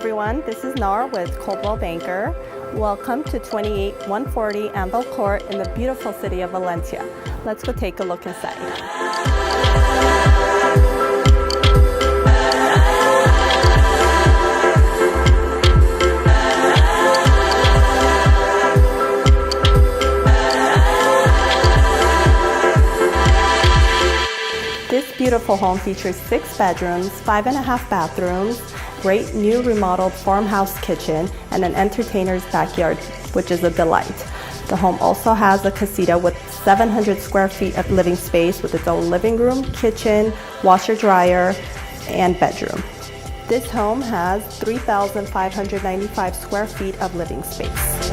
everyone, this is Nar with Coldwell Banker. Welcome to 28140 Anvil Court in the beautiful city of Valencia. Let's go take a look inside. This beautiful home features 6 bedrooms, 5.5 bathrooms, great new remodeled farmhouse kitchen, and an entertainer's backyard, which is a delight. The home also has a casita with 700 square feet of living space with its own living room, kitchen, washer dryer, and bedroom. This home has 3,595 square feet of living space.